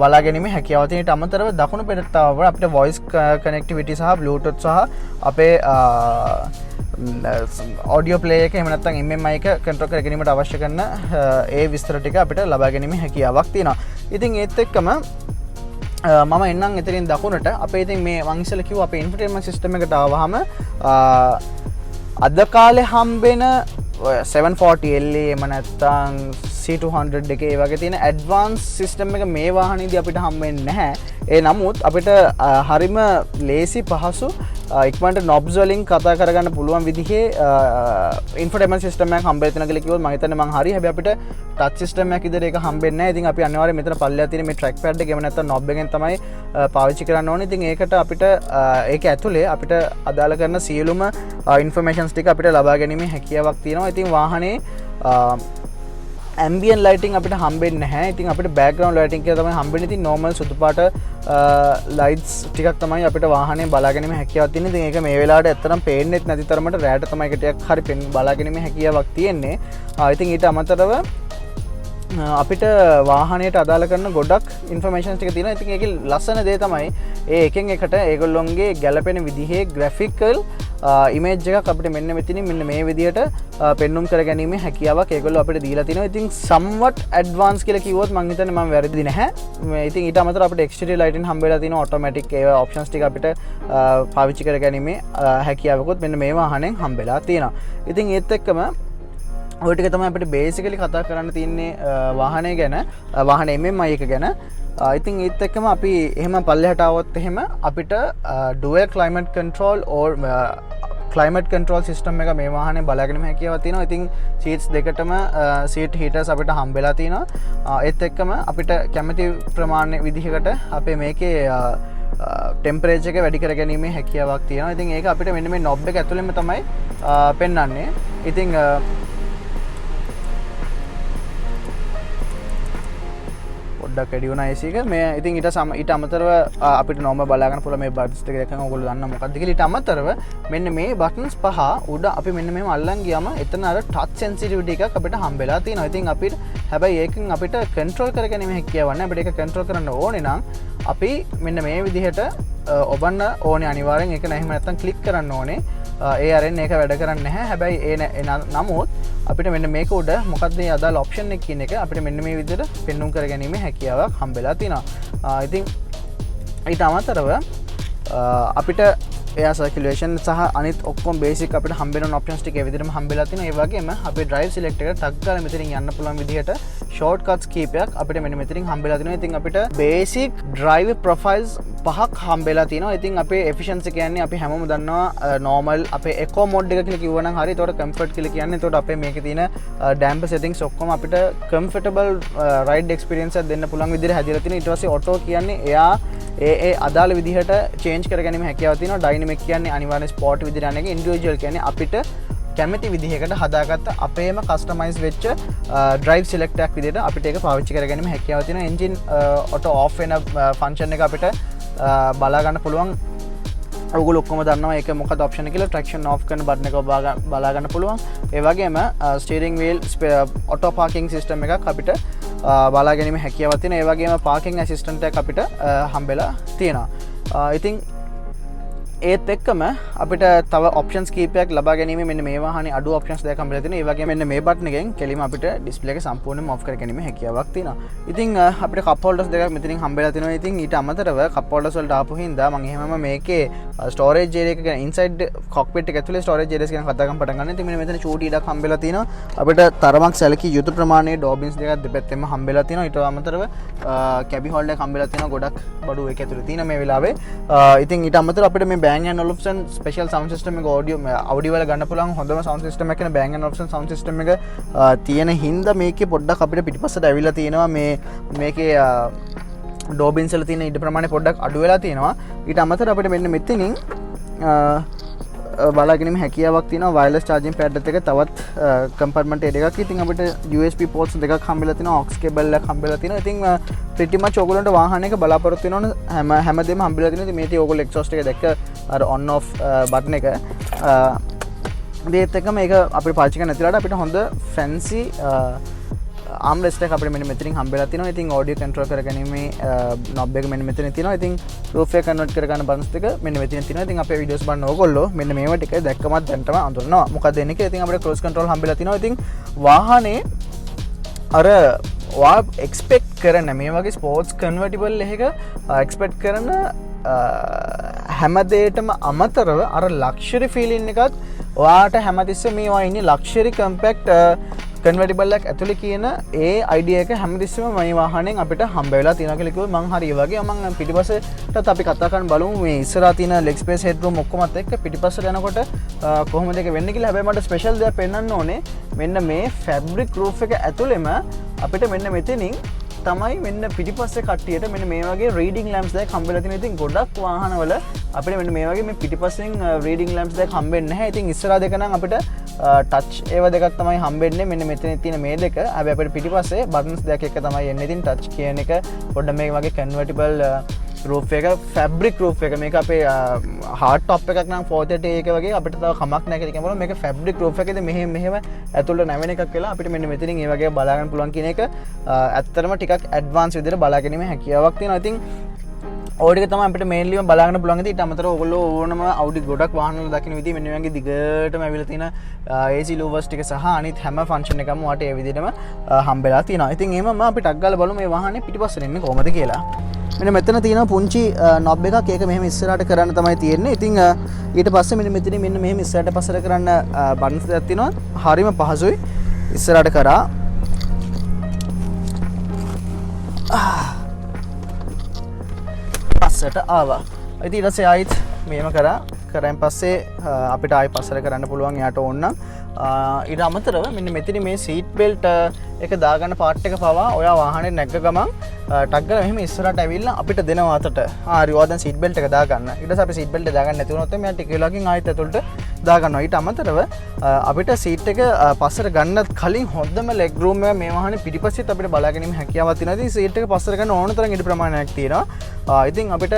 බලා ගැනීම හැකියාව තියෙන. ඊට අමතරව දකුණු පැත්තට අපිට voice connectivity සහ bluetooth සහ අපේ audio play එක එහෙම නැත්නම් MMI එක control කර ගැනීමට අවශ්‍ය කරන ඒ විස්තර ටික අපිට ලබා ගැනීම හැකියාවක් තියෙනවා. ඉතින් ඒත් එක්කම මම එන්නම් එතනින් දකුණට අපේ ඉතින් මේ මං ඉස්සෙල්ලා කිව්වා අපේ ඉන්ෆෝටේන්මන්ට් සිස්ටම් එකට ආවහම අද කාලේ හම්බෙන 740 LE එම නැත්නම් C200 එකේ ඒ වගේ තියෙන ඇඩ්වාන්ස් සිස්ටම් එක මේ වාහනේදී අපිට හම්බෙන්නේ නැහැ. ඒ නමුත් අපිට හරිම ලේසි පහසු ඉක්මනට knobs වලින් කතා කරගන්න පුළුවන් විදිහේ ඉන්ෆෝටේන්මන්ට් සිස්ටම් එකක් හම්බෙලා තියෙනවා කියලා කිව්වොත් මම හිතන්නේ මං හරි. හැබැයි අපිට ටච් සිස්ටම් එකක් ඉදිරිය ඒක හම්බෙන්නේ නැහැ. ඉතින් අපි අනිවාර්යයෙන් මෙතන පල්ලෙහා තියෙන මේ ට්‍රැක් පැඩ් එක එහෙම නැත්නම් knob එකෙන් තමයි පාවිච්චි කරන්න ඕනේ. ඉතින් ඒකට අපිට ඒක ඇතුලේ අපිට අදාළ කරන සියලුම ඉන්ෆර්මේෂන්ස් ටික අපිට ලබා ගැනීමේ හැකියාවක් තියෙනවා. ඉතින් වාහනේ ambient lighting අපිට හම්බෙන්නේ නැහැ. ඉතින් අපිට background lighting කියලා තමයි හම්බෙන්නේ. ඉතින් normal සුදු පාට lights ටිකක් තමයි අපිට වාහනේ බලා ගැනීම හැකියාවක් තියෙන්නේ. ඉතින් ඒක මේ වෙලාවට ඇත්තටම පේන්නෙත් නැති තරමට රැට තමයි ඒක ටිකක් හරි බලා ගැනීම හැකියාවක් තියෙන්නේ. ඉතින් ඊට අමතරව අපිට වාහනයට අදාළ කරන ගොඩක් ඉන්ෆර්මේෂන්ස් ටික තියෙනවා. ඉතින් ඒකේ ලස්සන දේ තමයි ඒ එකෙන් එකට ඒගොල්ලොන්ගේ ගැලපෙන විදිහේ graphical image එකක් අපිට මෙන්න මෙතනින් මෙන්න මේ විදිහට පෙන්눔 කර ගැනීම හැකියාවක් ඒගොල්ලෝ අපිට දීලා තිනවා. ඉතින් somewhat advanced කියලා කිව්වොත් මම හිතන්නේ මම වැරදි නැහැ. ඉතින් ඊට අමතරව අපිට exterior lighting හම්බෙලා තිනවා automatic ඒවා options ටික අපිට පාවිච්චි කර ගැනීම හැකියාවකුත් මෙන්න මේ වාහනෙන් හම්බෙලා තියෙනවා. ඉතින් ඒත් එක්කම ඔය ටික තමයි අපිට බේසිකලි කතා කරන්න තියෙන්නේ වාහනය ගැන, වාහන MMI එක ගැන. ඉතින් ඒත් එක්කම අපි එහෙම පල්ලෙහාට આવොත් එහෙම අපිට dual climate control or climate control system එක මේ වාහනේ බලාගෙනම හැකියාවක් තියෙනවා. ඉතින් seats දෙකටම seat heaters අපිට හම්බෙලා තියෙනවා. ඒත් එක්කම අපිට කැමති ප්‍රමාණය විදිහකට අපේ මේකේ ටෙම්පරේචර් එක වැඩි කර ගැනීමේ හැකියාවක් තියෙනවා. ඉතින් ඒක අපිට මෙන්න මේ knob එක ඇතුළෙම තමයි පෙන්වන්නේ. ඉතින් පොඩ්ඩක් වැඩි වුණා AC එක. මේ ඉතින් ඊට අමතරව අපිට normal බලා ගන්න පුළුවන් මේ buttons ටික දැක්කම ඔයගොල්ලෝ දන්නා මොකක්ද කියලා. ඊට අමතරව මෙන්න මේ buttons පහ උඩ අපි මෙන්න මෙහෙම අල්ලන් ගියාම එතන අර touch sensitivity එකක් අපිට හම්බෙලා තියෙනවා. ඉතින් අපිට හැබැයි ඒකෙන් අපිට control කරගැනීම හැකියාවක් නැහැ. අපිට ඒක control කරන්න ඕනේ නම් අපි මෙන්න මේ විදිහට ඔබන්න ඕනේ අනිවාර්යෙන්. ඒක නැහිම නැත්තම් click කරන්න ඕනේ. ඒ අරෙන් ඒක වැඩ කරන්නේ නැහැ. හැබැයි ඒ නමුත් අපිට මෙන්න මේක උඩ මොකක්ද මේ අදාළ ඔප්ෂන් එක කියන එක අපිට මෙන්න මේ විදිහට පෙන්눔 කරගැනීමේ හැකියාවක් හම්බෙලා තිනවා. ඉතින් ඊට අමතරව අපිට එයා සර්කියුලේෂන් සහ අනිත් ඔක්කොම බේසික් අපිට හම්බෙන ඔප්ෂන්ස් ටික ඒ විදිහටම හම්බෙලා තිනවා. ඒ වගේම අපේ drive select එකට ටක් ගාලා මෙතනින් යන්න පුළුවන් විදිහට shortcuts කීපයක් අපිට මෙන්න මෙතනින් හම්බෙලා තිනවා. ඉතින් අපිට basic drive profiles පහක් හම්බෙලා තිනවා. ඉතින් අපේ efficiency කියන්නේ අපි හැමෝම දන්නවා normal අපේ eco mode එක කියලා කිව්වනම් හරි. ඒතකොට comfort කියලා කියන්නේ ඒතකොට අපේ මේකේ තියෙන damper settings ඔක්කොම අපිට comfortable ride experience එකක් දෙන්න පුළුවන් විදිහට හැදිලා තිනවා. ඊට පස්සේ auto කියන්නේ එයා ඒ අදාළ විදිහට change කරගැනීම හැකියාව තියෙනවා. dynamic කියන්නේ අනිවාර්යෙන් sport විදිහට යන එක. individual කියන්නේ අපිට කැමති විදිහකට හදාගත්ත අපේම කස්ටමයිස් වෙච්ච drive select එකක් විදිහට අපිට ඒක පාවිච්චි කරගැනීම හැකියාව තියෙනවා. engine auto off වෙන function එක අපිට බලා ගන්න පුළුවන්. ඔයගොල්ලෝ ඔක්කොම දන්නවා ඒක මොකක්ද option එක කියලා. traction off කරන button එක බලා ගන්න පුළුවන්. ඒ වගේම steering wheel auto parking system එකක් අපිට බලා ගැනීම හැකියාවක් තියෙනවා. ඒ වගේම parking assistant එකක් අපිට හම්බෙලා තියෙනවා. ඉතින් ඒත් එක්කම අපිට තව ඔප්ෂන්ස් කීපයක් ලබා ගැනීම මෙන්න මේ වාහනේ අඩු ඔප්ෂන්ස් දෙකක් හම්බෙලා තියෙනවා. ඒ වගේම මෙන්න මේ බටන් එකෙන් කෙලිම අපිට ඩිස්ප්ලේ එක සම්පූර්ණයෙන්ම ඔෆ් කර ගැනීම හැකියාවක් තියෙනවා. ඉතින් අපිට කප් හෝල්ඩර්ස් දෙකක් මෙතනින් හම්බෙලා තියෙනවා. ඉතින් ඊට අමතරව කප් හෝල්ඩර්ස් වලට ආපු හින්දා මම එහෙමම මේකේ ස්ටෝරේජ් ඒරියා එක ගැන ඉන්සයිඩ් කොක්පිට් එක ඇතුලේ ස්ටෝරේජ් ඒරියාස් ගැන කතා කරන්න පටන් ගන්න. ඉතින් මෙන්න මෙතන චූටි ඉඩක් හම්බෙලා තියෙනවා. අපිට තරමක් සැලකිය යුතු ප්‍රමාණයේ ඩෝබින්ස් දෙකක් දෙපැත්තෙම හම්බෙලා තියෙනවා. ඊට අමතරව කැබි හෝල්ඩර් එකක් හම්බෙලා තියෙනවා. ගොඩක් බඩු ඒක ඇතුලේ තියෙන මේ වෙලාවේ. ඉතින් ඊට අමතරව අපිට මේ Bang & Olufsen special sound system එක ඔඩියෝ වල ගන්න පුළුවන් හොඳම සවුන්ඩ් සිස්ටම් එකක් කියන Bang & Olufsen සවුන්ඩ් සිස්ටම් එක තියෙන හින්දා මේකේ පොඩ්ඩක් අපිට පිටිපස්සට ඇවිල්ලා තියෙනවා. මේකේ ඩෝබින්ස් වල තියෙන ඉඩ ප්‍රමාණය පොඩ්ඩක් අඩු වෙලා තියෙනවා. ඊට අමතරව අපිට මෙන්න මෙතනින් බලාගෙනම හැකියාවක් තියෙනවා. වයර්ලස් charging pad එක තවත් compartment එකක්. ඉතින් අපිට USB ports දෙකක් හම්බෙලා තියෙනවා. aux cable එකක් හම්බෙලා තියෙනවා. ඉතින් pretty much ඔයගොල්ලන්ට වාහනයක බලාපොරොත්තු වෙනවනේ හැමදේම හම්බෙලා තියෙනවා. ඉතින් මේ tie ඔයගොල්ලෝ exhaust එක දැක්ක අර on off button එක දෙයත් එක මේක අපිට පාවිච්චි කරන්න නැතිලාට අපිට හොඳ fancy armrest එක අපිට මෙන්න මෙතනින් හම්බෙලා තිනවා. ඉතින් audio control කරගැනීමේ knob එක මෙන්න මෙතන තියෙනවා. ඉතින් roof එක convert කරගන්න buttons දෙක මෙන්න මෙතන තියෙනවා. ඉතින් අපේ videos බලන ඕගොල්ලෝ මෙන්න මේවා ටික දැක්කමත් දැන්ටම අඳුරනවා මොකක්ද එන්නේ කියලා. ඉතින් අපිට cruise control හම්බෙලා තිනවා. ඉතින් වාහනේ අර ඔයා expect කරන මේ වගේ sports convertible එකක expect කරන හැම දෙයකටම අමතරව අර luxury feeling එකත් ඔයාට හැමතිස්සෙම මේවා ඉන්නේ luxury compact convertible එකක් ඇතුලේ කියන ඒ idea එක හැමතිස්සෙම මේ වාහනෙන් අපිට හම්බ වෙලා තියෙනවා කියලා කිව්වොත් මම හරි ඒ වගේ මම පිටිපස්සටත් අපි කතා කරන් බලමු මේ ඉස්සරහා තියෙන leg space headroom ඔක්කොමත් එක්ක පිටිපස්සට යනකොට කොහොමද ඒක වෙන්නේ කියලා. හැබැයි මට ස්පෙෂල් දෙයක් පෙන්වන්න ඕනේ. මෙන්න මේ fabric roof එක ඇතුලේම අපිට මෙන්න මෙතනින් තමයි මෙන්න පිටිපස්සේ කට්ටියට මෙන්න මේ වගේ reading lamps දෙකක් හම්බෙලා තියෙනවා. ඉතින් ගොඩක් වාහනවල අපිට මෙන්න මේ වගේ මේ පිටිපස්සෙන් reading lamps දෙකක් හම්බෙන්නේ නැහැ. ඉතින් ඉස්සරහා දෙක නම් අපිට ටච් ඒව දෙකක් තමයි හම්බෙන්නේ මෙන්න මෙතන තියෙන මේ දෙක. හැබැයි අපිට පිටිපස්සේ බටන්ස් දෙක එක තමයි එන්නේ. ඉතින් ටච් කියන එක පොඩ්ඩක් මේ වගේ කන්වර්ටිබල් රූෆ් එක ෆැබ්‍රික් රූෆ් එක. මේක අපේ හાર્ඩ් টොප් එකක් නම් 430 එක වගේ අපිට තව කමක් නැහැ කියලා කියනවා. මේක ෆැබ්‍රික් රූෆ් එකේද මෙහෙම ඇතුළට නැවෙන එකක් කියලා අපිට මෙන්න මෙතනින් ඒ වගේ බලා ගන්න පුළුවන් කියන එක ඇත්තටම ටිකක් ඇඩ්වාන්ස් විදිහට බලා ගැනීමේ හැකියාවක් තියෙනවා. ඉතින් ඕඩික තමයි අපිට මේන්ලිම බලාගන්න පුළුවන්. ඉතින් ඊට අමතරව ඔයගොල්ලෝ ඕනම Audi ගොඩක් වාහනවල දකින්න විදිහ මෙන්න මේ වගේ දිගටම ඇවිල්ලා තියෙන AC louvers ටික සහ අනිත් හැම ෆන්ක්ෂන් එකම වාට ඒ විදිහටම හම්බෙලා තියෙනවා. ඉතින් එහෙම අපි ටක් ගාලා බලමු මේ වාහනේ පිටිපස්සෙන් එන්නේ කොහොමද කියලා. මෙන්න මෙතන තියෙන පුංචි නොබ් එකක්. ඒක මෙහෙම ඉස්සරහට කරන්න තමයි තියෙන්නේ. ඉතින් ඊට පස්සේ මෙතන මෙන්න මෙහෙම ඉස්සරහට පස්සට කරන්න බටන්ස් දෙකක් තියෙනවා. හරිම පහසුයි. ඉස්සරහට කරා පස්සට ආවා. ඉතින් ඊට පස්සේ ආයිත් මේම කරාන් පස්සේ අපිට ආයි පස්සට කරන්න පුළුවන් යාට ඕන නම්. ඊට අමතරව මෙන්න මෙතන මේ සීට් බෙල්ට් එක දාගන්න පාර්ට් එක පවා ඔයා වාහනේ නැග්ග ගමන් ටක් ගාලා මෙහෙම ඉස්සරහට ඇවිල්ලා අපිට දෙනවා අතට. හරි ඔයා දැන් සීට් බෙල්ට් එක දාගන්න. ඊට පස්සේ අපි සීට් බෙල්ට් එක දාගන්න නැති වුණොත් මෙයා ටික වෙලාවකින් ආයෙත් ඇතුළට දාගන්නවා. ඊට අමතරව අපිට සීට් එක පස්සට ගන්නත් කලින් හොඳම ලෙග් රූම් එක මේ වාහනේ පිටිපස්සෙත් අපිට බලා ගැනීම හැකියාවක් තියෙනවා. ඉතින් සීට් එක පස්සට ගන්න ඕන තරම් ඉඩ ප්‍රමාණයක් තියෙනවා. ඉතින් අපිට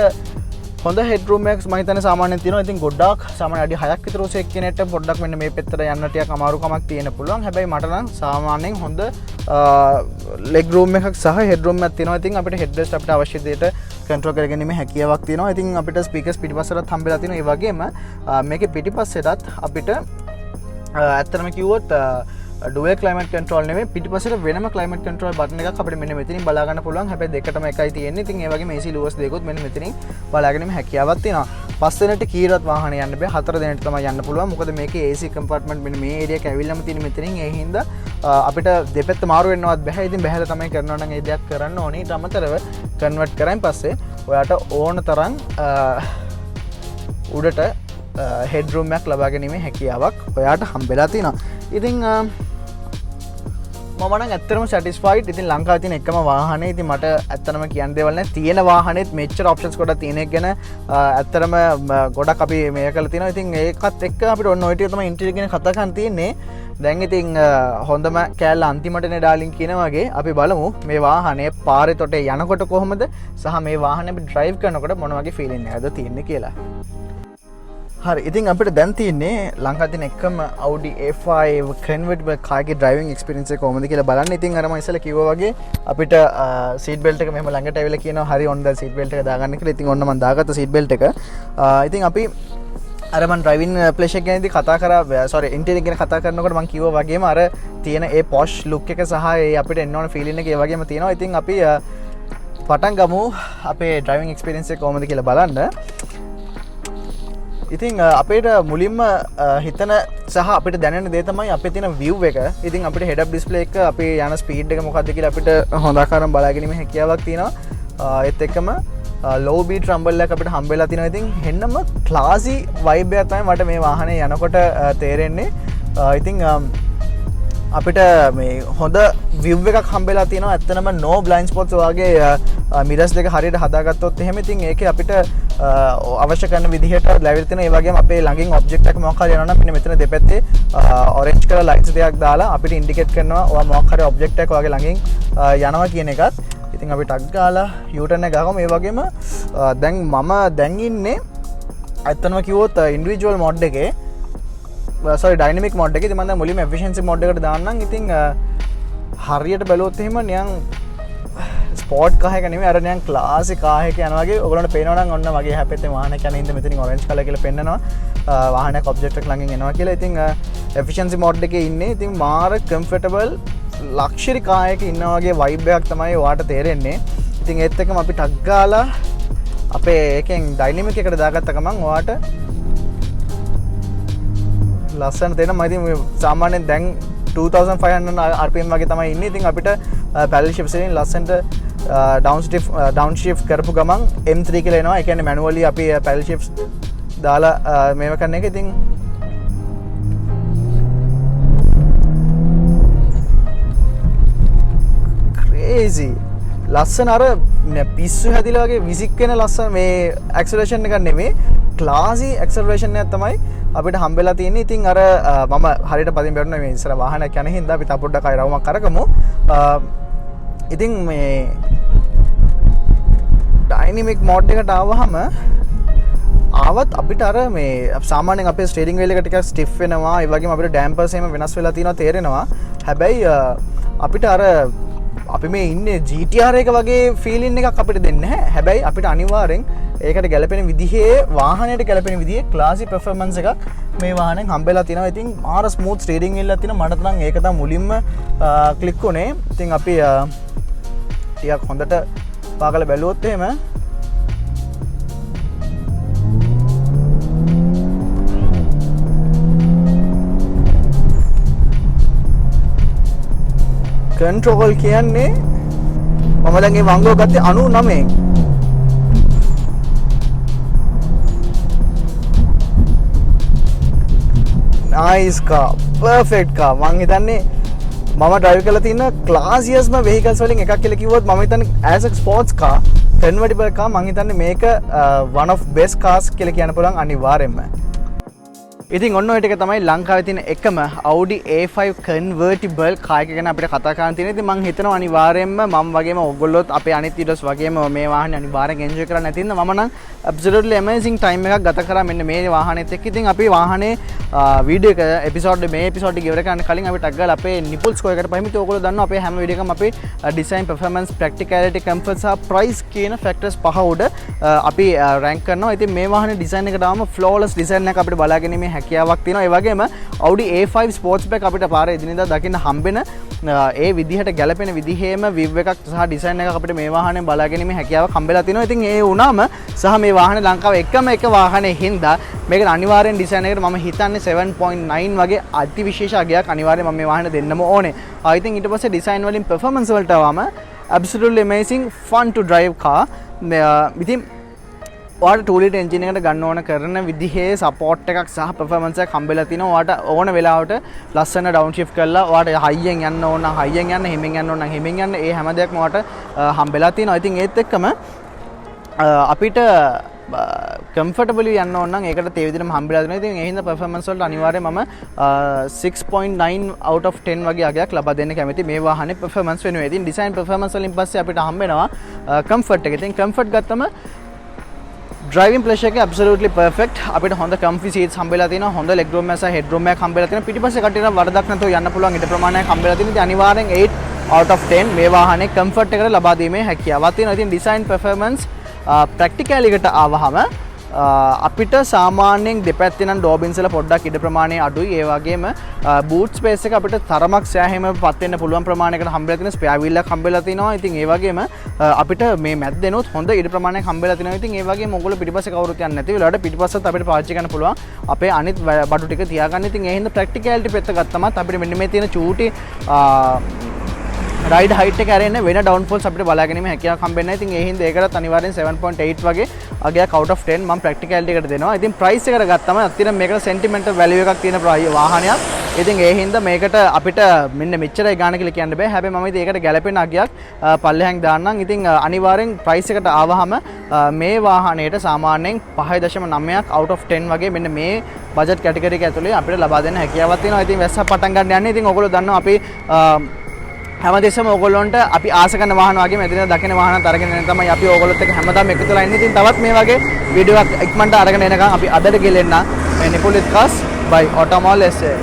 හොඳ හෙඩ්රූම් එකක් මම හිතන්නේ සාමාන්‍යයෙන් තියෙනවා. ඉතින් ගොඩක් සාමාන්‍ය අඩි 6ක් විතර උස එක්කෙනෙක්ට පොඩ්ඩක් මෙන්න මේ පැත්තට යන්න ටිකක් අමාරුකමක් තියෙන්න පුළුවන්. හැබැයි මට නම් සාමාන්‍යයෙන් හොඳ ලෙග් රූම් එකක් සහ හෙඩ්රූම් එකක් තියෙනවා. ඉතින් අපිට හෙඩ් රෙස්ට් අපිට අවශ්‍ය දෙයට කන්ට්‍රෝල් කරගැනීමේ හැකියාවක් තියෙනවා. ඉතින් අපිට ස්පීකර්ස් පිටිපස්සටත් හම්බෙලා තියෙනවා. ඒ වගේම මේකේ පිටිපස්සටත් අපිට ඇත්තටම කිව්වොත් ඩුවල් ක්ලයිමේට් කන්ට්‍රෝල් නෙමෙයි පිටිපස්සට වෙනම ක්ලයිමේට් කන්ට්‍රෝල් බටන් එකක් අපිට මෙන්න මෙතනින් බලා ගන්න පුළුවන්. හැබැයි දෙකටම එකයි තියෙන්නේ. ඉතින් ඒ වගේම AC louvers දෙකකුත් මෙන්න මෙතනින් බලා ගැනීම හැකියාවක් තියෙනවා. 5 දෙනෙක්ට කීරවත් වාහනේ යන්න බෑ. 4 දෙනෙක්ට තමයි යන්න පුළුවන්. මොකද මේකේ AC කම්පාර්ට්මන්ට් මෙන්න මේ ඒරියා එක ඇවිල්ලාම තියෙන මෙතනින්. ඒ හින්දා අපිට දෙපැත්ත මාරු වෙන්නවත් බෑ. ඉතින් බහැලා තමයි කරනවා නම් ඒ දෙයක් කරන්න ඕනේ. ඊට අමතරව කන්වර්ට් කරායින් පස්සේ ඔයාට ඕන තරම් උඩට හෙඩ් රූම් එකක් ලබා ගැනීමේ හැකියාවක් ඔයාට හම්බෙලා තියෙනවා. ඉතින් මම නම් ඇත්තටම සැටිස්ෆයිඩ්. ඉතින් ලංකාවේ තියෙන එකම වාහනේ. ඉතින් මට ඇත්තටම කියන්න දෙවල් නැහැ. තියෙන වාහනේත් මෙච්චර ඔප්ෂන්ස් ගොඩක් තියෙන එක ගැන ඇත්තටම ගොඩක් අපි මේ කරලා තියෙනවා. ඉතින් ඒකත් එක්ක අපිට ඔන්න ඔය ටික තමයි ඉන්ටීරියර් ගැන කතා කරන්න තියෙන්නේ. දැන් ඉතින් හොඳම කෑල්ල අන්තිමටනේ ඩාලින් කියන වගේ අපි බලමු මේ වාහනේ පාරේ තොටේ යනකොට කොහොමද සහ මේ වාහනේ අපි ඩ්‍රයිව් කරනකොට මොන වගේ ෆීලිං එකක්ද තියෙන්නේ කියලා. හරි ඉතින් අපිට දැන් තියෙන්නේ ලංකාවේ තියෙන එකම Audi A5 convertible කාර්ගේ driving experience එක කොහොමද කියලා බලන්න. ඉතින් අර මම ඉස්සෙල්ලා කිව්වා වගේ අපිට seat belt එක මෙහෙම ළඟට ඇවිල්ලා කියනවා හරි ඔන්න දැන් seat belt එක දාගන්න කියලා. ඉතින් ඔන්න මම දාගත්ත seat belt එක. ඉතින් අපි අර මම driving pleasure ගැනදී කතා කරා sorry interior ගැන කතා කරනකොට මම කිව්වා වගේම අර තියෙන ඒ posh look එක සහ ඒ අපිට එන්න ඕන feeling එක ඒ වගේම තියෙනවා. ඉතින් අපි පටන් ගමු අපේ driving experience එක කොහොමද කියලා බලන්න. ඉතින් අපේට මුලින්ම හිතන සහ අපිට දැනෙන දේ තමයි අපේ තියෙන view එක. ඉතින් අපිට head up display එක අපේ යන speed එක මොකක්ද කියලා අපිට හොඳ ආකාරයෙන් බලා ගැනීමේ හැකියාවක් තියෙනවා. ඒත් එක්කම low beat rumble එකක් අපිට හම්බෙලා තියෙනවා. ඉතින් හෙන්නම classy vibe එකක් තමයි මට මේ වාහනේ යනකොට තේරෙන්නේ. ඉතින් අපිට මේ හොඳ view එකක් හම්බෙලා තියෙනවා. ඇත්තනම no blind spots වගේ mirrors දෙක හරියට හදාගත්තොත් එහෙම ඉතින් ඒකේ අපිට අවශ්‍ය කරන විදිහට ලැබෙලා තියෙනවා. ඒ වගේම අපේ ළඟින් object එක මොකක් හරි යනවා නම් මෙතන දෙපැත්තේ orange color lights දෙකක් දාලා අපිට indicate කරනවා ඔයා මොකක් හරි object එකක් වගේ ළඟින් යනවා කියන එකත්. ඉතින් අපි ටක් ගාලා U-turn එක ගහමු. ඒ වගේම දැන් මම දැන් ඉන්නේ ඇත්තනම කිව්වොත් individual mode එකේ sorry dynamic mode එකේ. ඉතින් මම දැන් මුලින්ම efficiency mode එකට දාන්නම්. ඉතින් හරියට බැලුවොත් එහෙම නිකන් ස්පෝර්ට් කාර් එක නෙමෙයි අර නිකන් ක්ලාසික් කාර් එක යනවා වගේ. ඔයගොල්ලන්ට පේනවා නම් ඔන්න වගේ හැපෙත්තේ වාහනයක් යන ඉඳ මෙතනින් orange color කියලා පෙන්නනවා. වාහනයක් ඔබ්ජෙක්ට් එක ළඟින් එනවා කියලා. ඉතින් efficiency mode එකේ ඉන්නේ. ඉතින් මාර comfortable luxury කාර් එකක ඉන්නා වගේ vibe එකක් තමයි ඔයාට තේරෙන්නේ. ඉතින් ඒත් එක්කම අපි ටක් ගාලා අපේ එකෙන් dynamic එකට දාගත්ත ගමන් ඔයාට ලස්සන දෙන මම ඉතින් සාමාන්‍යයෙන් දැන් 2500 rpm වගේ තමයි ඉන්නේ. ඉතින් අපිට paddle shift එකෙන් ලස්සනට downshift කරපු ගමන් M3 කියලා එනවා. ඒ කියන්නේ manually අපි paddle shift දාලා මේව කරන එක. ඉතින් crazy ලස්සන අර පිස්සු හැදිලා වගේ විසික් වෙන ලස්සන මේ acceleration එකක් නෙමෙයි ක්ලාසි ඇක්සලරේෂන් එකක් තමයි අපිට හම්බෙලා තියෙන්නේ. ඉතින් අර මම හරියට පදින් බැලුණා මේ ඉස්සර වාහනයක් යන හින්දා අපි තා පොඩ්ඩක් අය රවුමක් කරකමු. ඉතින් මේ ඩයිනමික් මෝඩ් එකට ආවහම ආවත් අපිට අර මේ සාමාන්‍යයෙන් අපේ ස්ටියරින් වීල් එක ටිකක් ස්ටිෆ් වෙනවා. ඒ වගේම අපිට ඩැම්පර්ස් එහෙම වෙනස් වෙලා තියෙනවා තේරෙනවා. හැබැයි අපිට අර අපි මේ ඉන්නේ GTR එක වගේ ෆීලින් එකක් අපිට දෙන්නේ නැහැ. හැබැයි අපිට අනිවාර්යෙන් ඒකට ගැලපෙන විදිහේ වාහනයට ගැලපෙන විදිහේ ක්ලාසි පර්ෆෝමන්ස් එකක් මේ වාහනෙන් හම්බෙලා තියෙනවා. ඉතින් මාර ස්මූත් ස්ටියරින් වීල් එකක් තියෙනවා. මට නම් ඒක තමයි මුලින්ම ක්ලික් උනේ. ඉතින් අපි ටිකක් හොඳට පාගල බැලුවොත් එහෙම කන්ට්‍රෝල් කියන්නේ මම දැන් මේ වංගුව ගත්තේ 99න්. නයිස් කා පර්ෆෙක්ට් කා. මං හිතන්නේ මම ඩ්‍රයිව් කරලා තියෙන ක්ලාසියස්ම වෙහිකල්ස් වලින් එකක් කියලා කිව්වොත් මම හිතන්නේ as a sports car convertible car මං හිතන්නේ මේක one of best cars කියලා කියන්න පුළුවන් අනිවාර්යෙන්ම. ඉතින් ඔන්න ඔය ටික තමයි ලංකාවේ තියෙන එකම Audi A5 convertible car එක ගැන අපිට කතා කරන්න තියෙන්නේ. ඉතින් මම හිතනවා අනිවාර්යයෙන්ම මම වගේම ඔයගොල්ලෝත් අපේ අනිත් ඊඩර්ස් වගේම මේ වාහනේ අනිවාර්යෙන් එන්ජොයි කරන්න නැති ඉන්න මම නම් absolutely amazing time එකක් ගත කරා මෙන්න මේ වාහනේත් එක්ක. ඉතින් අපි වාහනේ වීඩියෝ එක මේ එපිසෝඩ් එක ඉවර කරන්න කලින් අපි ටග් ගාලා අපේ නිපුල් ස්කෝර් එකට පහින් ඉතින් ඔයගොල්ලෝ දන්නවා අපේ හැම වීඩියෝ එකම අපේ design performance practicality comfort සහ price කියන factors පහ උඩ අපි rank කරනවා. ඉතින් මේ වාහනේ design එකට ආවම flawless design එකක් අපිට බලාගැනීමේ හැකියාවක් තියෙනවා. ඒ වගේම Audi A5 Sportsback අපිට පාරේ එදිනෙදා දකින්න හම්බෙන ඒ විදිහට ගැලපෙන විදිහේම view එකක් සහ design එකක් අපිට මේ වාහනේ බලාගැනීමේ හැකියාවක් හම්බෙලා තිනවා. ඉතින් ඒ වුණාම සහ මේ වාහනේ ලංකාවේ එකම එක වාහනේ හින්දා මේකට අනිවාර්යෙන් design එකට මම හිතන්නේ 7.9 වගේ අතිවිශේෂ අගයක් අනිවාර්යෙන් මම මේ වාහනේ දෙන්නම ඕනේ. I think ඊට පස්සේ design වලින් performance වලට ආවම absolutely amazing fun to drive car. ඉතින් ඔයාලට 2 liter engine එකට ගන්න ඕන කරන විදිහේ support එකක් සහ performance එකක් හම්බෙලා තිනවා. ඔයාලට ඕන වෙලාවට ලස්සන downshift කරලා ඔයාලට හයියෙන් යන්න ඕන නම් හයියෙන් යන්න, හිමින් යන්න ඕන නම් හිමින් යන්න. ඒ හැම දෙයක්ම ඔයාලට හම්බෙලා තිනවා. ඉතින් ඒත් එක්කම අපිට comfortably යන්න ඕන නම් ඒකට තේ විදිහටම හම්බෙලා දෙනවා. ඉතින් ඒ හින්දා performance වලට අනිවාර්යයෙන් මම 6.9 out of 10 වගේ අගයක් ලබා දෙන්න කැමතියි මේ වාහනේ performance වෙනුවෙන්. ඉතින් design performance වලින් පස්සේ අපිට හම්බෙනවා comfort එක. ඉතින් comfort ගත්තම driving pleasure එක absolutely perfect. අපිට හොඳ comfy seats හම්බෙලා තියෙනවා. හොඳ leg room එක සහ head room එකක් හම්බෙලා තියෙනවා. පිටිපස්සේ කට්ටියට වරදක් නැතුව යන්න පුළුවන් ඉඩ ප්‍රමාණයක් හම්බෙලා තියෙනවා. ඉතින් අනිවාර්යෙන් 8 out of 10 මේ වාහනේ comfort එකට ලබා දීමේ හැකියාවක් තියෙනවා. ඉතින් design performance practicality එකට ආවහම අපිට සාමාන්‍යයෙන් දෙපැත්තේ නම් ඩෝබින්ස් වල පොඩ්ඩක් ඉඩ ප්‍රමාණය අඩුයි. ඒ වගේම boot space එක අපිට තරමක් සෑහීමකට පත් වෙන්න පුළුවන් ප්‍රමාණයකට හම්බෙලා තියෙන ස්පෙයා wheel එකක් හම්බෙලා තිනවා. ඉතින් ඒ වගේම අපිට මේ මැද්දෙනොත් හොඳ ඉඩ ප්‍රමාණයක් හම්බෙලා තිනවා. ඉතින් ඒ වගේම ඔයගොල්ලෝ පිටිපස්සේ කවුරුත් යන්නේ නැති වෙලාවට පිටිපස්සත් අපිට පාවිච්චි කරන්න පුළුවන්. අපේ අනිත් බඩු ටික තියාගන්න. ඉතින් ඒ හින්දා practicality පැත්ත ගත්තමත් අපිට මෙන්න මේ තියෙන චූටි ride height එක ඇරෙන්න වෙන downfalls අපිට බලාගැනීමේ හැකියාවක් හම්බෙන්නේ නැහැ. ඉතින් ඒ හින්දා ඒකටත් අනිවාර්යෙන් 7.8 වගේ අගයක් out of 10 මම practicality එකට දෙනවා. ඉතින් price එකට ගත්තම අත්‍තරම මේකට sentimental value එකක් තියෙන වාහනයක්. ඉතින් ඒ හින්දා මේකට අපිට මෙන්න මෙච්චරයි ගාණ කියලා කියන්න බෑ. හැබැයි මම ඉතින් ඒකට ගැලපෙන අගයක් පල්ලෙහාන් දාන්නම්. ඉතින් අනිවාර්යෙන් price එකට ආවහම මේ වාහනයට සාමාන්‍යයෙන් 5.9ක් out of 10 වගේ මෙන්න මේ budget category එක ඇතුලේ අපිට ලබා දෙන්න හැකියාවක් තියෙනවා. ඉතින් වැස්ස පටන් ගන්න යන්නේ. ඉතින් ඔයගොල්ලෝ දන්නවා අපි හැමදෙස්සම ඕගොල්ලොන්ට අපි ආස කරන වාහන වගේ මෙතන දකින වාහනත් අරගෙන එන තමයි අපි ඕගොල්ලොත් එක්ක හැමදාම එකතු වෙලා ඉන්නේ. ඉතින් තවත් මේ වගේ වීඩියෝ එකක් ඉක්මනට අරගෙන එනකම් අපි අදට ගෙලෙන්න නිපුලිත් කාස් by Automall SA